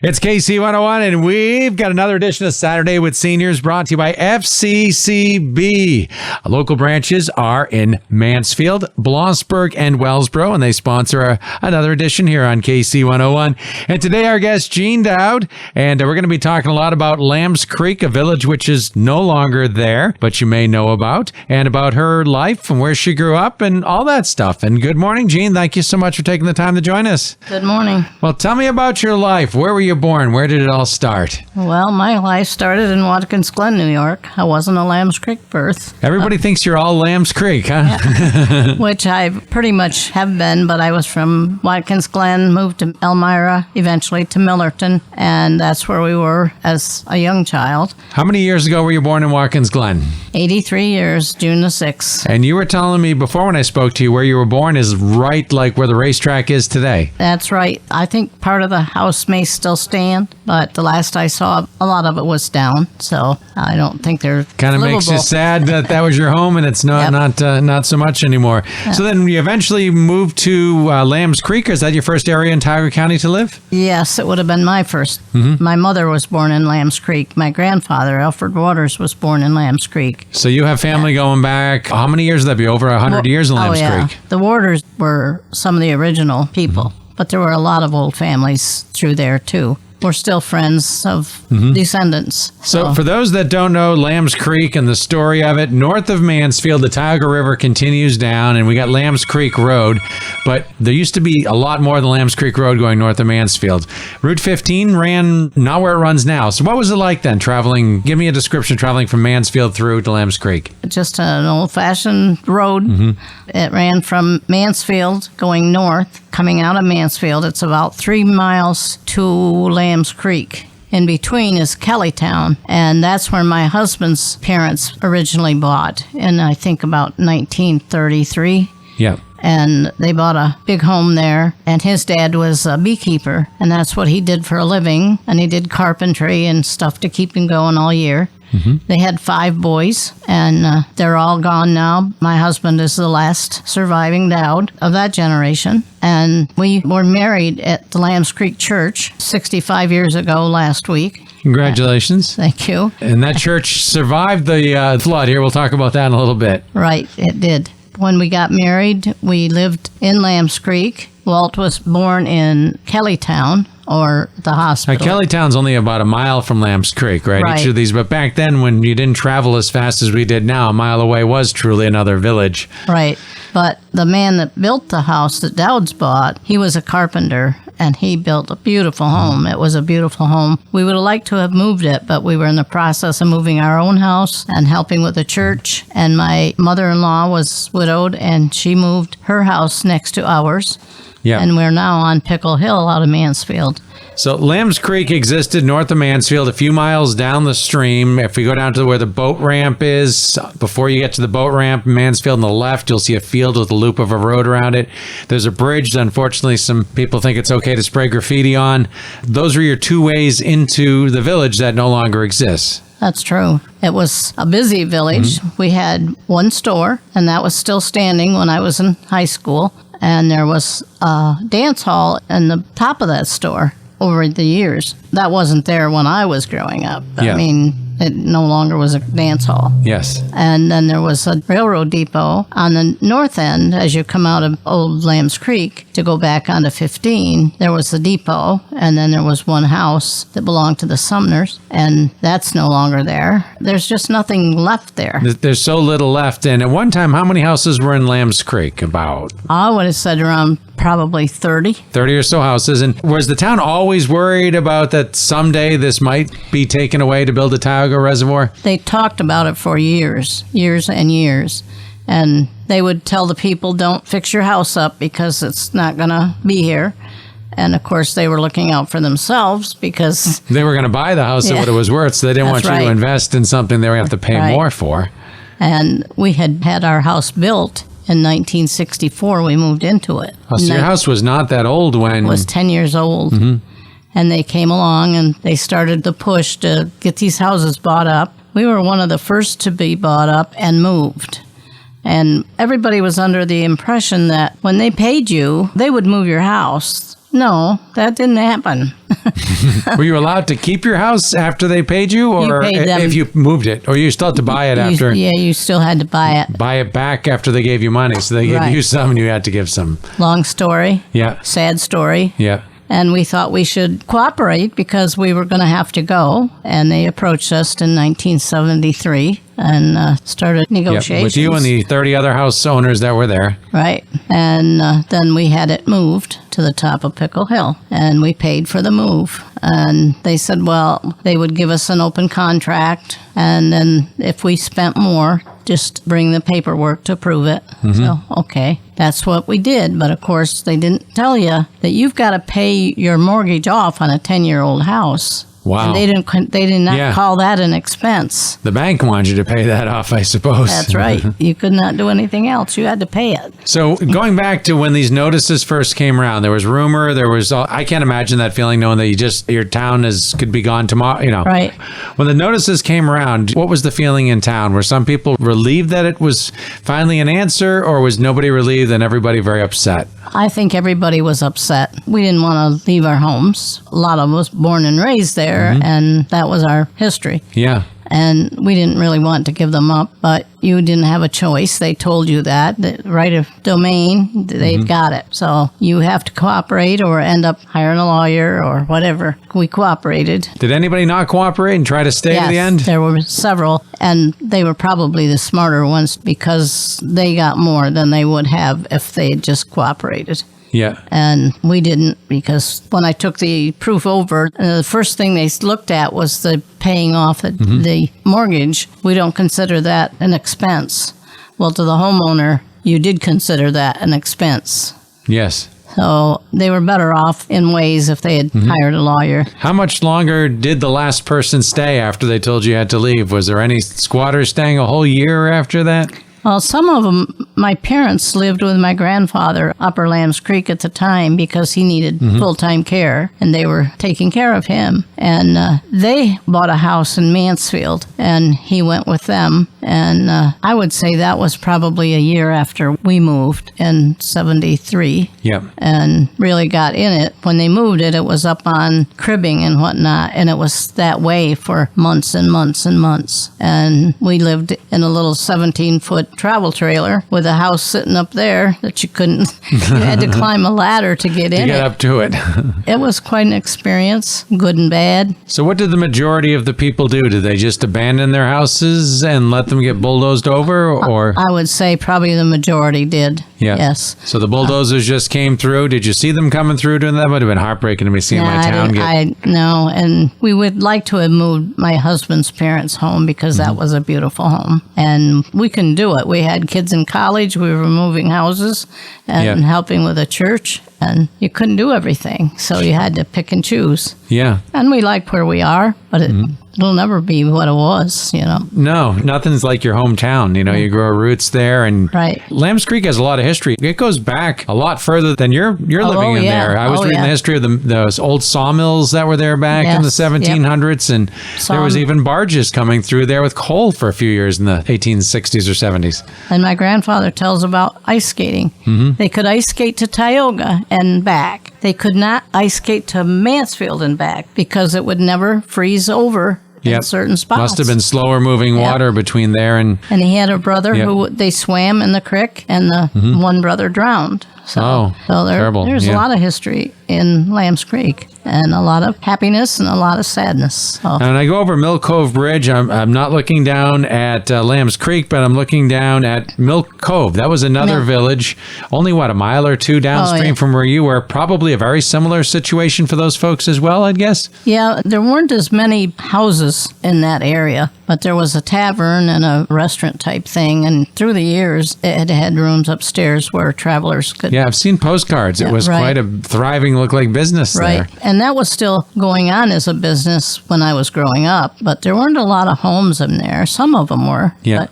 It's KC101, and we've got another edition of Saturday with Seniors brought to you by FCCB. Local branches are in Mansfield, Blossburg, and Wellsboro, and they sponsor another edition here on KC101. And today our guest, Jean Doud, and we're going to be talking a lot about Lambs Creek, a village which is no longer there, but you may know about, and about her life and where she grew up and all that stuff. And good morning, Jean. Thank you so much for taking the time to join us. Good morning. Well, tell me about your life. Where were you born? Where did it all start? Well, my life started in Watkins Glen, New York. I wasn't a Lambs Creek birth. Everybody thinks you're all Lambs Creek, huh? Yeah. Which I pretty much have been, but I was from Watkins Glen, moved to Elmira, eventually to Millerton, and that's where we were as a young child. How many years ago were you born in Watkins Glen? 83 years, June the 6th. And you were telling me before when I spoke to you where you were born is right like where the racetrack is today. That's right. I think part of the house may still stand, but the last I saw, a lot of it was down, so I don't think they're kind of makes you sad that that was your home and it's not not so much anymore. Yep. So then you eventually moved to Lambs Creek. Is that your first area in Tioga County to live? Yes, it would have been my first. Mm-hmm. My mother was born in Lambs Creek. My grandfather, Alfred Waters, was born in Lambs Creek. So you have family going back, how many years would that be? Over 100 years in Lambs Creek? The Waters were some of the original people, but there were a lot of old families through there too. We're still friends of descendants. So for those that don't know Lambs Creek and the story of it, north of Mansfield, the Tioga River continues down, and we got Lambs Creek Road, but there used to be a lot more than Lambs Creek Road going north of Mansfield. Route 15 ran not where it runs now. So what was it like then, traveling? Give me a description traveling from Mansfield through to Lambs Creek. Just an old-fashioned road. It ran from Mansfield going north. Coming out of Mansfield, it's about 3 miles to Lambs Creek. In between is Kellytown, and that's where my husband's parents originally bought in, I think, about 1933. Yeah. And they bought a big home there, and his dad was a beekeeper, and that's what he did for a living, and he did carpentry and stuff to keep him going all year. They had 5 boys, and they're all gone now. My husband is the last surviving Doud of that generation. And we were married at the Lambs Creek Church 65 years ago last week. Congratulations. Thank you. And that church survived the flood here. We'll talk about that in a little bit. Right, it did. When we got married, we lived in Lambs Creek. Walt was born in Kellytown, or the hospital. Kellytown's only about a mile from Lambs Creek, right? Each of these, but back then when you didn't travel as fast as we did now, a mile away was truly another village. Right, but the man that built the house that Doud's bought, he was a carpenter, and he built a beautiful home. It was a beautiful home. We would have liked to have moved it, but we were in the process of moving our own house and helping with the church, and my mother-in-law was widowed, and she moved her house next to ours. Yeah. And we're now on Pickle Hill out of Mansfield. So Lambs Creek existed north of Mansfield, a few miles down the stream. If we go down to where the boat ramp is, before you get to the boat ramp, Mansfield on the left, you'll see a field with a loop of a road around it. There's a bridge that unfortunately some people think it's okay to spray graffiti on. Those are your 2 ways into the village that no longer exists. That's true. It was a busy village. We had 1 store, and that was still standing when I was in high school. And there was a dance hall in the top of that store over the years. That wasn't there when I was growing up. Yeah. I mean, it no longer was a dance hall. Yes. And then there was a railroad depot on the north end as you come out of Old Lambs Creek to go back onto 15. There was the depot, and then there was 1 house that belonged to the Sumners, and that's no longer there. There's just nothing left there. There's so little left. And at one time, how many houses were in Lambs Creek? About? I would have said around probably 30. 30 or so houses. And was the town always worried about that someday this might be taken away to build a Tioga reservoir? They talked about it for years and years. And they would tell the people, don't fix your house up because it's not going to be here. And, of course, they were looking out for themselves because they were going to buy the house at what it was worth, so they didn't want you to invest in something they were going to have to pay more for. And we had our house built in 1964. We moved into it. Oh, so your house was not that old when... It was 10 years old. And they came along and they started the push to get these houses bought up. We were one of the first to be bought up and moved. And everybody was under the impression that when they paid you, they would move your house. No, that didn't happen. Were you allowed to keep your house after they paid you, or paid them. if you moved it, or you still had to buy it after? Yeah, you still had to buy it. Buy it back after they gave you money. So they gave Right. you some and you had to give some. Long story. Yeah. Sad story. Yeah. And we thought we should cooperate because we were going to have to go. And they approached us in 1973 and started Yeah. negotiations. With you and the 30 other house owners that were there. Right. And then we had it moved to the top of Pickle Hill. And we paid for the move. And they said, well, they would give us an open contract. And then if we spent more, just bring the paperwork to prove it. So, okay, that's what we did. But of course, they didn't tell you that you've got to pay your mortgage off on a 10-year-old house. Wow. And they did not Yeah. call that an expense. The bank wanted you to pay that off, I suppose. That's right. You could not do anything else. You had to pay it. So going back to when these notices first came around, there was rumor, there was, I can't imagine that feeling knowing that your town could be gone tomorrow, Right. When the notices came around, what was the feeling in town? Were some people relieved that it was finally an answer, or was nobody relieved and everybody very upset? I think everybody was upset. We didn't want to leave our homes. A lot of us born and raised there, and that was our history. Yeah. And we didn't really want to give them up, but you didn't have a choice. They told you that. The right of domain, they've got it. So you have to cooperate or end up hiring a lawyer or whatever. We cooperated. Did anybody not cooperate and try to stay to the Yes, end? there were several, and they were probably the smarter ones because they got more than they would have if they had just cooperated. Yeah. And we didn't, because when I took the proof over, the first thing they looked at was the paying off the mortgage. We don't consider that an expense. Well, to the homeowner, you did consider that an expense. Yes. So they were better off in ways if they had hired a lawyer. How much longer did the last person stay after they told you had to leave? Was there any squatters staying a whole year after that? Well, some of them, my parents lived with my grandfather, Upper Lambs Creek at the time, because he needed full-time care, and they were taking care of him. And they bought a house in Mansfield, and he went with them. And I would say that was probably a year after we moved in 73. Yep. And really got in it. When they moved it, it was up on cribbing and whatnot, and it was that way for months and months and months. And we lived in a little 17-foot travel trailer with a house sitting up there that you couldn't, you had to climb a ladder to get in Get it. up to it. It was quite an experience, good and bad. So what did the majority of the people do? Did they just abandon their houses and let them get bulldozed over, or? I would say probably the majority did. Yeah. Yes. So the bulldozers just came through. Did you see them coming through? Doing that would have been heartbreaking to be seeing my town get. No, and we would like to have moved my husband's parents' home because that was a beautiful home, and we couldn't do it. We had kids in college. We were moving houses and helping with a church, and you couldn't do everything, so you had to pick and choose. Yeah. And we like where we are, but it'll never be what it was, No, nothing's like your hometown. You grow roots there, and Right. Lambs Creek has a lot of history. It goes back a lot further than you're living in yeah. there. I was reading the history of those old sawmills that were there back in the Yes, yep. 1700s, and there was even barges coming through there with coal for a few years in the 1860s or 70s. And my grandfather tells about ice skating. They could ice skate to Tioga and back. They could not ice skate to Mansfield and back because it would never freeze over in certain spots. Must have been slower moving water between there and. And he had a brother who they swam in the creek, and the one brother drowned. So terrible. There's a lot of history in Lambs Creek, and a lot of happiness and a lot of sadness. So. And I go over Mill Cove Bridge. I'm not looking down at Lambs Creek, but I'm looking down at Mill Cove. That was another village, only a mile or two downstream from where you were. Probably a very similar situation for those folks as well, I'd guess. Yeah, there weren't as many houses in that area, but there was a tavern and a restaurant type thing. And through the years, it had rooms upstairs where travelers could. Yeah, I've seen postcards. It was quite a thriving, looked like business there. And that was still going on as a business when I was growing up, but there weren't a lot of homes in there. Some of them were. Yeah.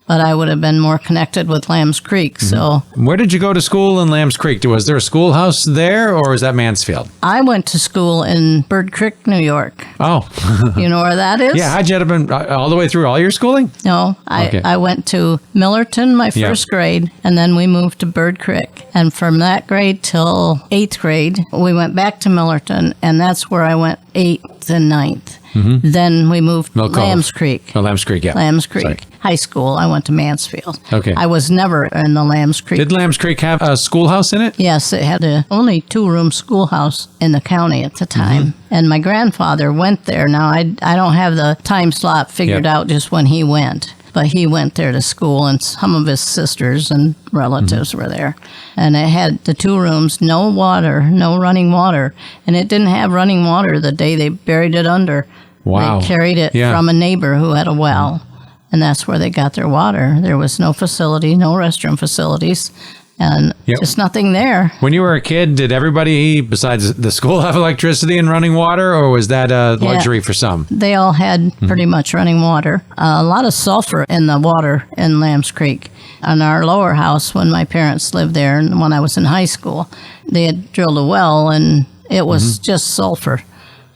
But I would have been more connected with Lambs Creek, so. Where did you go to school in Lambs Creek? Was there a schoolhouse there, or was that Mansfield? I went to school in Bird Creek, New York. Oh. You know where that is? Yeah, how'd you have been all the way through all your schooling? No, I went to Millerton, my first grade, and then we moved to Bird Creek. And from that grade till 8th grade, we went back to Millerton, and that's where I went 8th and 9th. Then we moved to Mill Cove. Lambs Creek. Oh, Lambs Creek, yeah. Lambs Creek. Sorry. High school, I went to Mansfield. Okay. I was never in the Lambs Creek. Did Lambs Creek have a schoolhouse in it? Yes, it had the only 2-room schoolhouse in the county at the time. And my grandfather went there. Now, I don't have the time slot figured out just when he went. But he went there to school, and some of his sisters and relatives were there. And it had the 2 rooms, no water, no running water. And it didn't have running water the day they buried it under. Wow. They carried it from a neighbor who had a well. And that's where they got their water. There was no facility, no restroom facilities, and just nothing there. When you were a kid, did everybody besides the school have electricity and running water, or was that a luxury for some? They all had pretty much running water. A lot of sulfur in the water in Lambs Creek. On our lower house, when my parents lived there, and when I was in high school, they had drilled a well, and it was just sulfur.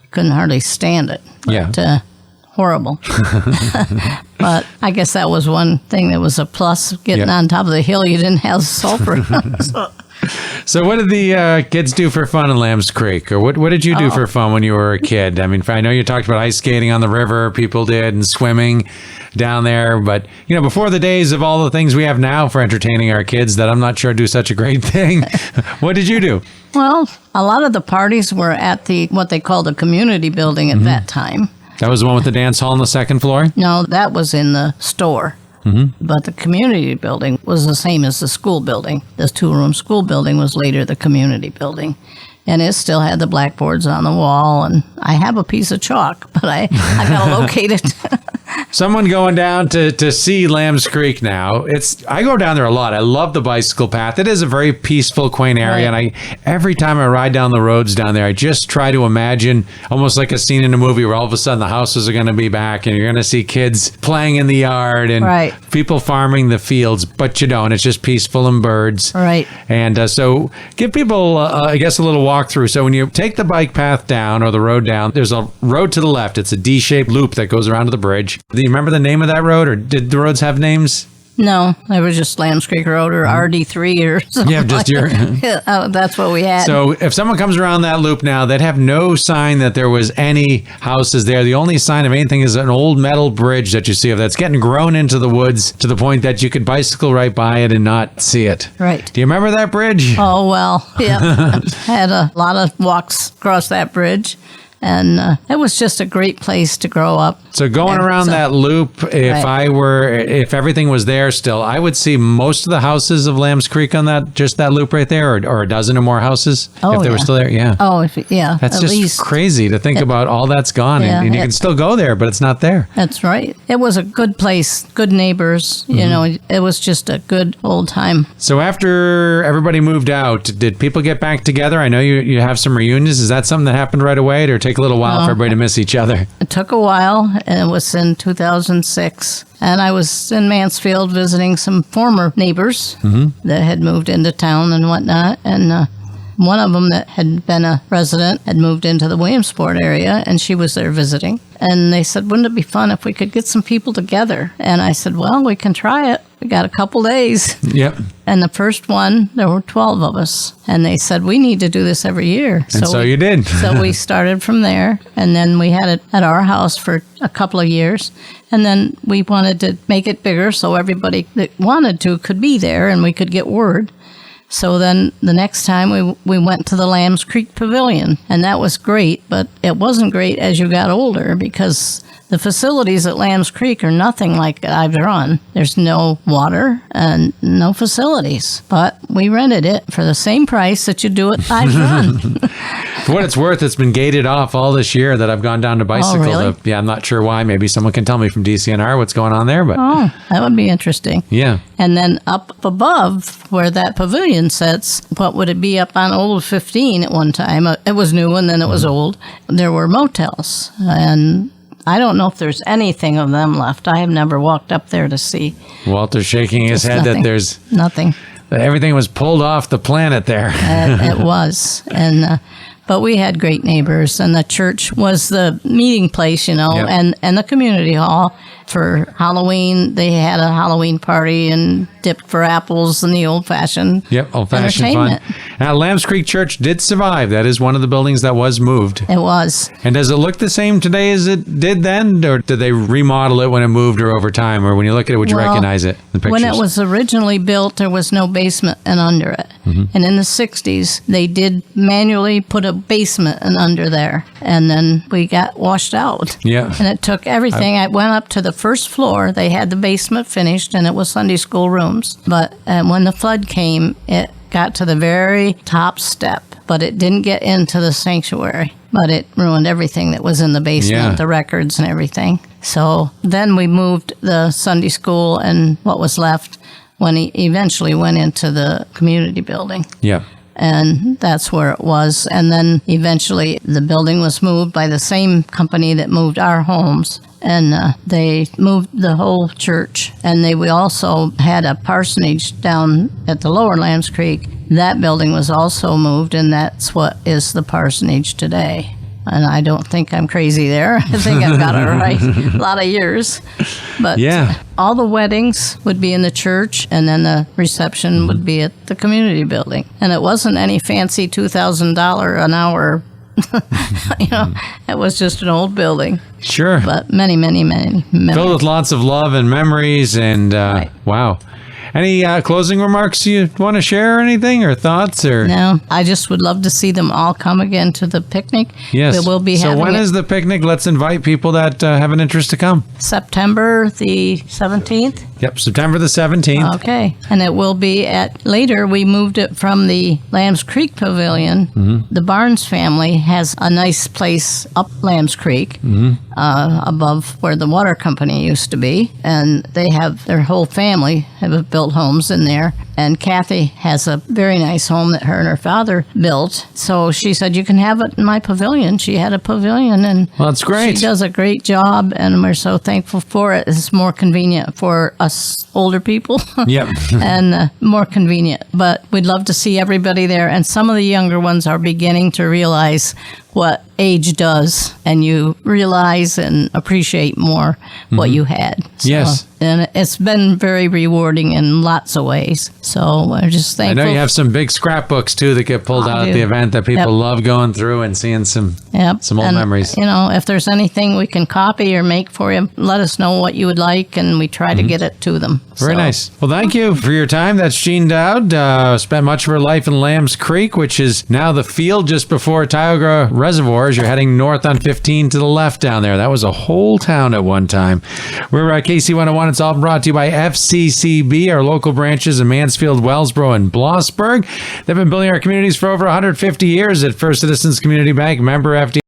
Couldn't hardly stand it. But, horrible. But I guess that was one thing that was a plus. Getting on top of the hill, you didn't have sulfur. So what did the kids do for fun in Lambs Creek? Or what did you do for fun when you were a kid? I mean, I know you talked about ice skating on the river, people did, and swimming down there. But, before the days of all the things we have now for entertaining our kids that I'm not sure do such a great thing, what did you do? Well, a lot of the parties were at what they called the community building at that time. That was the one with the dance hall on the second floor? No, that was in the store. But the community building was the same as the school building. The 2-room school building was later the community building. And it still had the blackboards on the wall. And I have a piece of chalk, but I got to locate it. Someone going down to see Lambs Creek now. I go down there a lot. I love the bicycle path. It is a very peaceful, quaint area. Right. And every time I ride down the roads down there, I just try to imagine almost like a scene in a movie where all of a sudden the houses are going to be back and you're going to see kids playing in the yard and people farming the fields. But you don't. It's just peaceful and birds. Right. And so give people, I guess, a little walkthrough. So when you take the bike path down or the road down, there's a road to the left. It's a D-shaped loop that goes around to the bridge. Do you remember the name of that road, or did the roads have names? No, it was just Lambs Creek Road or RD3 or something. Yeah, just your... that's what we had. So if someone comes around that loop now, they'd have no sign that there was any houses there. The only sign of anything is an old metal bridge that you see of that's getting grown into the woods to the point that you could bicycle right by it and not see it. Right. Do you remember that bridge? Oh, well, yeah. Had a lot of walks across that bridge. And it was just a great place to grow up. So going around that loop, if everything was there still, I would see most of the houses of Lambs Creek on that loop right there, or a dozen or more houses if they were still there. Yeah. Oh, yeah. That's just least. Crazy to think about all that's gone, and you can still go there, but it's not there. That's right. It was a good place, good neighbors. It was just a good old time. So after everybody moved out, did people get back together? I know you have some reunions. Is that something that happened right away, or take a little while for everybody to miss each other? It took a while, and it was in 2006. And I was in Mansfield visiting some former neighbors that had moved into town and whatnot. And one of them that had been a resident had moved into the Williamsport area, and she was there visiting. And they said, wouldn't it be fun if we could get some people together? And I said, well, we can try it. We got a couple days. Yep. And the first one, there were 12 of us. And they said, we need to do this every year. And so you did. So we started from there. And then we had it at our house for a couple of years. And then we wanted to make it bigger so everybody that wanted to could be there and we could get word. So then the next time we went to the Lambs Creek Pavilion, and that was great, but it wasn't great as you got older because the facilities at Lambs Creek are nothing like I've run. There's no water and no facilities, but we rented it for the same price that you do at I've Run. For what it's worth, it's been gated off all this year that I've gone down to bicycle. Oh, really? Yeah, I'm not sure why. Maybe someone can tell me from DCNR what's going on there. But that would be interesting. Yeah. And then up above where that pavilion sits, what would it be up on Old 15 at one time? It was new and then it was old. There were motels. And I don't know if there's anything of them left. I have never walked up there to see. Walter's shaking his head nothing. that there's... Nothing. That everything was pulled off the planet there. It was. And But we had great neighbors, and the church was the meeting place, Yep. and the community hall. For Halloween, they had a Halloween party and dipped for apples and the old-fashioned Old-fashioned fun. Now, Lambs Creek Church did survive. That is one of the buildings that was moved. It was. And does it look the same today as it did then? Or did they remodel it when it moved or over time? Or when you look at it, would you recognize it in the pictures? When it was originally built, there was no basement and under it. And in the 60s, they did manually put a basement and under there. And then we got washed out. Yeah. And it took everything. I went up to the first floor. They had the basement finished, and it was Sunday school rooms. But when the flood came, it got to the very top step, but it didn't get into the sanctuary. But it ruined everything that was in the basement, the records and everything. So then we moved the Sunday school and what was left when he eventually went into the community building. Yeah. And that's where it was. And then eventually the building was moved by the same company that moved our homes. And they moved the whole church. And we also had a parsonage down at the lower Lambs Creek. That building was also moved, and that's what is the parsonage today. And I don't think I'm crazy there. I think I've got it right. A lot of years. But all the weddings would be in the church, and then the reception would be at the community building. And it wasn't any fancy $2,000 an hour. It was just an old building. Sure. But many memories. Filled with lots of love and memories. And wow. Any closing remarks you want to share or anything or thoughts? Or No, I just would love to see them all come again to the picnic. Yes. We will be so having when is the picnic? Let's invite people that have an interest to come. September the 17th. Yep, September the 17th. Okay. And it will be later we moved it from the Lambs Creek Pavilion. The Barnes family has a nice place up Lambs Creek above where the water company used to be. And they have their whole family have built homes in there. And Kathy has a very nice home that her and her father built. So she said, you can have it in my pavilion. She had a pavilion. And well, that's great. She does a great job, and we're so thankful for it. It's more convenient for us older people. Yep. And more convenient. But we'd love to see everybody there. And some of the younger ones are beginning to realize what age does, and you realize and appreciate more what you had. So, yes. And it's been very rewarding in lots of ways. So we're just thankful. I know you have some big scrapbooks, too, that get pulled out at the event that people love going through and seeing some old memories. If there's anything we can copy or make for you, let us know what you would like, and we try to get it to them. Very nice. Well, thank you for your time. That's Jean Doud. Spent much of her life in Lambs Creek, which is now the field just before Tioga Reservoir as you're heading north on 15 to the left down there. That was a whole town at one time. We're at KC 101. It's all brought to you by FCCB, our local branches in Mansfield, Wellsboro, and Blossburg. They've been building our communities for over 150 years at First Citizens Community Bank, member FD.